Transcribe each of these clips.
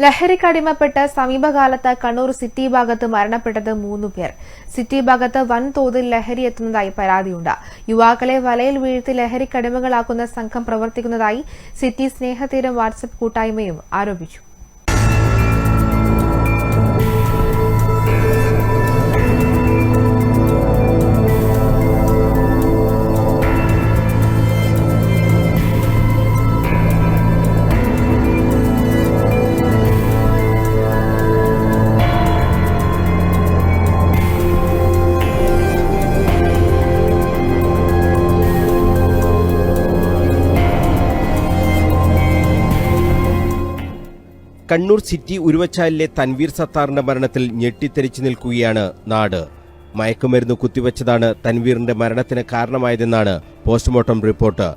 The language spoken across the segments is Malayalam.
ലഹരിക്കടിമപ്പെട്ട് സമീപകാലത്ത് കണ്ണൂർ സിറ്റി ഭാഗത്ത് മരണപ്പെട്ടത് 3 പേർ. സിറ്റി ഭാഗത്ത് വൻതോതിൽ ലഹരി എത്തുന്നതായി പരാതിയുണ്ട്. യുവാക്കളെ വലയിൽ വീഴ്ത്തി ലഹരിക്കടിമകളാക്കുന്ന സംഘം പ്രവർത്തിക്കുന്നതായി സിറ്റി സ്നേഹതീരം വാട്സ്ആപ്പ് കൂട്ടായ്മയും ആരോപിച്ചു. കണ്ണൂർ സിറ്റി ഉരുവച്ചാലിലെ തൻവീർ സത്താറിന്റെ മരണത്തിൽ ഞെട്ടിത്തെറിച്ചു നിൽക്കുകയാണ് നാട്. മയക്കുമരുന്ന് കുത്തിവച്ചതാണ് തൻവീറിന്റെ മരണത്തിന് കാരണമായതെന്നാണ് പോസ്റ്റ്മോർട്ടം റിപ്പോർട്ട്.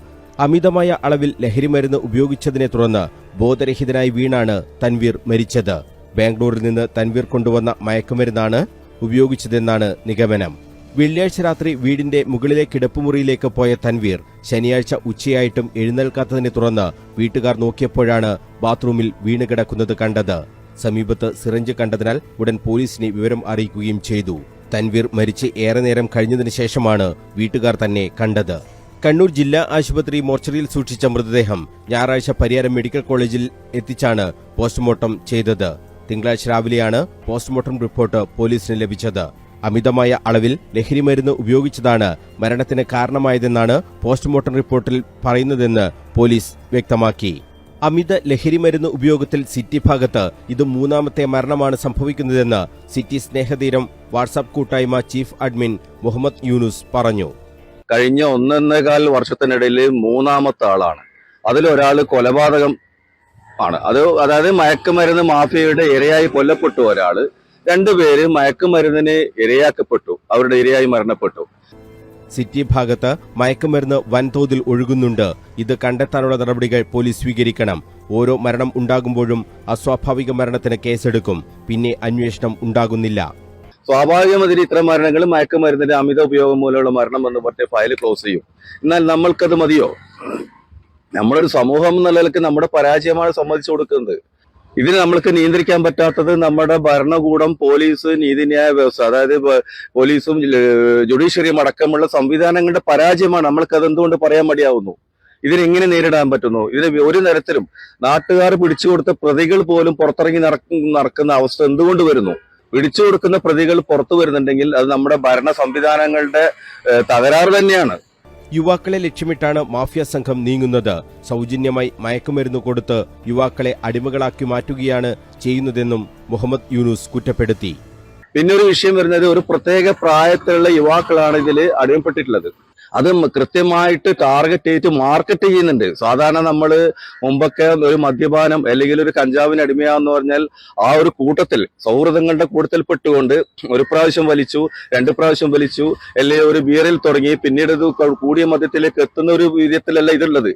അമിതമായ അളവിൽ ലഹരിമരുന്ന് ഉപയോഗിച്ചതിനെ തുടർന്ന് ബോധരഹിതനായി വീണാണ് തൻവീർ മരിച്ചത്. ബാംഗ്ലൂരിൽ നിന്ന് തൻവീർ കൊണ്ടുവന്ന മയക്കുമരുന്നാണ് ഉപയോഗിച്ചതെന്നാണ് നിഗമനം. വെള്ളിയാഴ്ച രാത്രി വീടിന്റെ മുകളിലെ കിടപ്പുമുറിയിലേക്ക് പോയ തൻവീർ ശനിയാഴ്ച ഉച്ചയായിട്ടും എഴുന്നേൽക്കാത്തതിനെ തുടർന്ന് വീട്ടുകാർ നോക്കിയപ്പോഴാണ് ബാത്റൂമിൽ വീണുകിടക്കുന്നത് കണ്ടത്. സമീപത്ത് സിറിഞ്ച് കണ്ടതിനാൽ ഉടൻ പോലീസിനെ വിവരം അറിയിക്കുകയും ചെയ്തു. തൻവീർ മരിച്ച് ഏറെ നേരം കഴിഞ്ഞതിനു ശേഷമാണ് വീട്ടുകാർ തന്നെ കണ്ടത്. കണ്ണൂർ ജില്ലാ ആശുപത്രി മോർച്ചറിയിൽ സൂക്ഷിച്ച മൃതദേഹം ഞായറാഴ്ച പരിയാരം മെഡിക്കൽ കോളേജിൽ എത്തിച്ചാണ് പോസ്റ്റ്മോർട്ടം ചെയ്തത്. തിങ്കളാഴ്ച രാവിലെയാണ് പോസ്റ്റ്മോർട്ടം റിപ്പോർട്ട് പോലീസിന് ലഭിച്ചത്. അമിതമായ അളവിൽ ലഹരിമരുന്ന് ഉപയോഗിച്ചതാണ് മരണത്തിന് കാരണമായതെന്നാണ് പോസ്റ്റ്മോർട്ടം റിപ്പോർട്ടിൽ പറയുന്നതെന്ന് പോലീസ് വ്യക്തമാക്കി. അമിത ലഹരിമരുന്ന് ഉപയോഗത്തിൽ സിറ്റി ഭാഗത്ത് ഇത് 3ാമത്തെ മരണമാണ് സംഭവിക്കുന്നതെന്ന് സിറ്റി സ്നേഹതീരം വാട്സ്ആപ്പ് കൂട്ടായ്മ ചീഫ് അഡ്മിൻ മുഹമ്മദ് യൂനുസ് പറഞ്ഞു. കഴിഞ്ഞ 1.25 വർഷത്തിനിടയിൽ 3ാമത്തെ ആളാണ്. അതിലൊരാൾ കൊലപാതകം ആണ്. അതായത് മയക്കുമരുന്ന് മാഫിയയുടെ ഇരയായി കൊല്ലപ്പെട്ടു ഒരാള്. 2 പേര് മയക്കുമരുന്നിന് ഇരയാക്കപ്പെട്ടു, അവരുടെ ഇരയായി മരണപ്പെട്ടു. സിറ്റി ഭാഗത്ത് മയക്കുമരുന്ന് വൻതോതിൽ ഒഴുകുന്നുണ്ട്. ഇത് കണ്ടെത്താനുള്ള നടപടികൾ പോലീസ് സ്വീകരിക്കണം. ഓരോ മരണം ഉണ്ടാകുമ്പോഴും അസ്വാഭാവിക മരണത്തിന് കേസെടുക്കും. പിന്നെ അന്വേഷണം ഉണ്ടാകുന്നില്ല. സ്വാഭാവികമായി ഇത്തരം മരണങ്ങൾ മയക്കുമരുന്നിന്റെ അമിത ഉപയോഗം മൂലമുള്ള മരണം എന്ന് പറഞ്ഞ ഫയൽ ക്ലോസ് ചെയ്യും. എന്നാൽ നമ്മൾക്കത് മതിയോ? നമ്മളൊരു സമൂഹം എന്ന നിലയ്ക്ക് നമ്മുടെ പരാജയമാണ് സമ്മതിച്ചു കൊടുക്കുന്നത്. ഇതിന് നമ്മൾക്ക് നിയന്ത്രിക്കാൻ പറ്റാത്തത് നമ്മുടെ ഭരണകൂടം, പോലീസ്, നീതിന്യായ വ്യവസ്ഥ, അതായത് പോലീസും ജുഡീഷ്യറിയും അടക്കമുള്ള സംവിധാനങ്ങളുടെ പരാജയമാണ്. നമ്മൾക്കത് എന്തുകൊണ്ട് പറയാൻ മടിയാവുന്നു? ഇതിനെങ്ങനെ നേരിടാൻ പറ്റുന്നു? ഇതിന് ഒരു തരത്തിലും നാട്ടുകാർ പിടിച്ചു കൊടുത്ത പ്രതികൾ പോലും പുറത്തിറങ്ങി നടക്കുന്ന അവസ്ഥ എന്തുകൊണ്ട് വരുന്നു? പിടിച്ചു കൊടുക്കുന്ന പ്രതികൾ പുറത്തു വരുന്നുണ്ടെങ്കിൽ അത് നമ്മുടെ ഭരണ സംവിധാനങ്ങളുടെ തകരാറ് തന്നെയാണ്. യുവാക്കളെ ലക്ഷ്യമിട്ടാണ് മാഫിയ സംഘം നീങ്ങുന്നത്. സൗജന്യമായി മയക്കുമരുന്ന് കൊടുത്ത് യുവാക്കളെ അടിമകളാക്കി മാറ്റുകയാണ് ചെയ്യുന്നതെന്നും മുഹമ്മദ് യൂനുസ് കുറ്റപ്പെടുത്തി. പിന്നെ ഒരു വിഷയം വരുന്നത്, ഒരു പ്രത്യേക പ്രായത്തിലുള്ള യുവാക്കളാണ് ഇതിൽ അടിമപ്പെട്ടിട്ടുള്ളത്. അത് കൃത്യമായിട്ട് ടാർഗറ്റ് ചെയ്ത് മാർക്കറ്റ് ചെയ്യുന്നുണ്ട്. സാധാരണ നമ്മൾ മുമ്പൊക്കെ ഒരു മദ്യപാനം അല്ലെങ്കിൽ ഒരു കഞ്ചാവിന് അടിമയാന്ന് പറഞ്ഞാൽ ആ ഒരു കൂട്ടത്തിൽ, സൗഹൃദങ്ങളുടെ കൂട്ടത്തിൽ പെട്ടുകൊണ്ട് 1 പ്രാവശ്യം വലിച്ചു, 2 പ്രാവശ്യം വലിച്ചു, അല്ലെങ്കിൽ ഒരു ബിയറിൽ തുടങ്ങി പിന്നീട് ഇത് കൂടിയ മദ്യത്തിലേക്ക് എത്തുന്ന ഒരു വിധത്തിലല്ല ഇതുള്ളത്.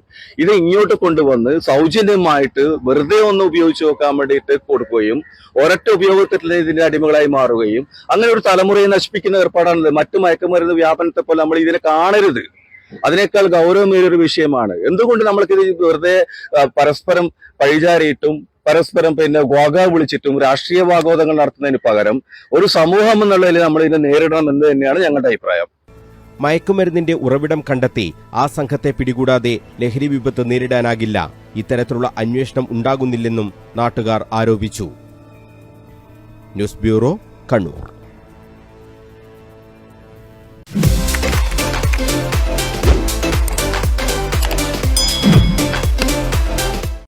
ഇത് ഇങ്ങോട്ട് കൊണ്ടുവന്ന് സൗജന്യമായിട്ട് വെറുതെ ഒന്ന് ഉപയോഗിച്ച് നോക്കാൻ വേണ്ടിയിട്ട് കൊടുക്കുകയും ഒരൊറ്റ ഉപയോഗത്തിൽ ഇതിന്റെ അടിമകളായി മാറുകയും അങ്ങനെ ഒരു തലമുറയെ നശിപ്പിക്കുന്ന ഏർപ്പാടാണത്. മറ്റു മയക്കുമരുന്ന് വ്യാപനത്തെ പോലെ നമ്മൾ ഇതിനെ കാണരുത്. അതിനേക്കാൾ ഗൗരവമേറിയൊരു വിഷയമാണ്. എന്തുകൊണ്ട് നമ്മൾക്കിത് വെറുതെ പരസ്പരം പഴിചാരിയിട്ടും പരസ്പരം ഗോഗ വിളിച്ചിട്ടും രാഷ്ട്രീയ വാഗ്വാദങ്ങൾ നടത്തുന്നതിന് പകരം ഒരു സമൂഹം എന്നുള്ളതിൽ നമ്മൾ ഇതിനെ നേരിടണം എന്ന് തന്നെയാണ് ഞങ്ങളുടെ അഭിപ്രായം. മയക്കുമരുന്നിന്റെ ഉറവിടം കണ്ടെത്തി ആ സംഘത്തെ പിടികൂടാതെ ലഹരി വിപത്ത് നേരിടാനാകില്ല. ഇത്തരത്തിലുള്ള അന്വേഷണം ഉണ്ടാകുന്നില്ലെന്നും നാട്ടുകാർ ആരോപിച്ചു. News bureau, Kannur.